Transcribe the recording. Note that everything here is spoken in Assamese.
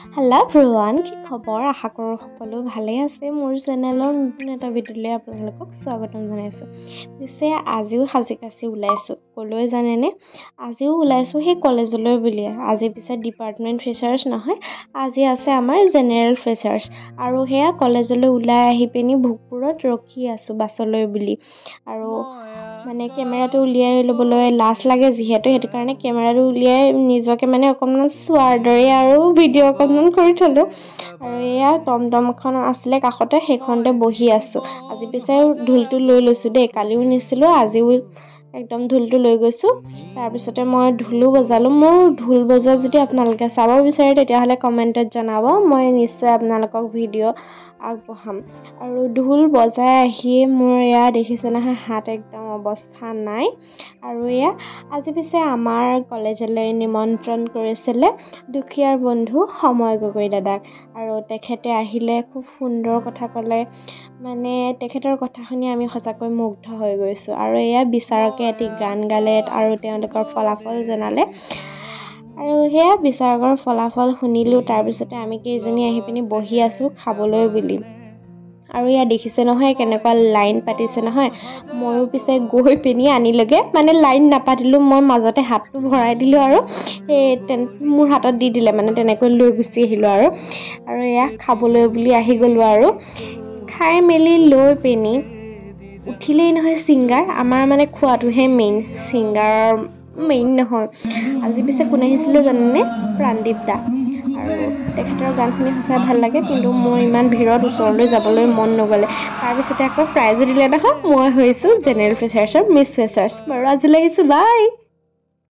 হেল্ল' এভৰিৱান, কি খবৰ? আশা কৰোঁ সকলো ভালেই আছে। মোৰ চেনেলৰ নতুন এটা ভিডিঅ'লৈ আপোনালোকক স্বাগতম জনাইছোঁ। পিছে আজিও সাজি কাচি ওলাইছোঁ, ক'লৈ জানেনে? আজিও ওলাইছোঁ সেই কলেজলৈ বুলিয়ে। আজি পিছে ডিপাৰ্টমেণ্ট ফ্ৰেছাৰ্ছ নহয়, আজি আছে আমাৰ জেনেৰেল ফ্ৰেছাৰ্ছ। আৰু সেয়া কলেজলৈ ওলাই আহি পিনি ভোগপুৰত ৰখি আছোঁ বাছলৈ বুলি। আৰু মানে কেমেৰাটো উলিয়াই ল'বলৈ লাজ লাগে যিহেতু, সেইটো কাৰণে কেমেৰাটো উলিয়াই নিজকে মানে অকণমান চোৱাৰ দৰে আৰু ভিডিঅ' অকণমান কৰি থ'লোঁ। আৰু এয়া টমটমখন আছিলে কাষতে, সেইখনতে বহি আছোঁ। আজি পিছে ঢোলটো লৈ লৈছোঁ দেই, কালিও নিছিলোঁ, আজিও একদম ঢোলটো লৈ গৈছোঁ। তাৰপিছতে মই ঢোলো বজালোঁ। মোৰ ঢোল বজোৱা যদি আপোনালোকে চাব বিচাৰে তেতিয়াহ'লে কমেণ্টত জনাব, মই নিশ্চয় আপোনালোকক ভিডিঅ' আগবঢ়াম। আৰু ঢোল বজাই আহিয়ে মোৰ এয়া দেখিছে নহয়, হাত একদম অৱস্থা নাই। আৰু এয়া আজি পিছে আমাৰ কলেজলৈ নিমন্ত্ৰণ কৰিছিলে দুখীয়াৰ বন্ধু সময় গগৈ দাদাক। আৰু তেখেতে আহিলে, খুব সুন্দৰ কথা ক'লে, মানে তেখেতৰ কথা শুনি আমি সঁচাকৈ মুগ্ধ হৈ গৈছোঁ। আৰু এয়া বিচাৰকে এটি গান গালে আৰু তেওঁলোকৰ ফলাফল জনালে। আৰু সেয়া বিচাৰকৰ ফলাফল শুনিলোঁ। তাৰপিছতে আমি কেইজনী আহি পিনি বহি আছোঁ খাবলৈ বুলি। আৰু ইয়াত দেখিছে নহয় কেনেকুৱা লাইন পাতিছে নহয়। ময়ো পিছে গৈ পিনি আনিলোগৈ, মানে লাইন নাপাতিলোঁ, মই মাজতে হাতটো ভৰাই দিলোঁ আৰু সেই মোৰ হাতত দি দিলে, মানে তেনেকৈ লৈ গুচি আহিলোঁ। আৰু এয়া খাবলৈ বুলি আহি গ'লোঁ। আৰু খাই মেলি লৈ পিনি উঠিলেই নহয় ছিংগাৰ। আমাৰ মানে খোৱাটোহে মেইন, ছিংগাৰ মেইন নহয়। আজি পিছে কোন আহিছিলে জানেনে? প্ৰাণদীপ দা। আৰু তেখেতৰ গান শুনি সঁচাই ভাল লাগে, কিন্তু মোৰ ইমান ভিৰত ওচৰলৈ যাবলৈ মন নগ'লে। তাৰপিছতে আকৌ প্ৰাইজো দিলে নহয়। মই হৈছোঁ জেনেৰেল ফ্ৰেছাৰ্ছৰ মিছ ফ্ৰেছাৰ্ছ। বাৰু আজিলৈ আহিছোঁ, বাই।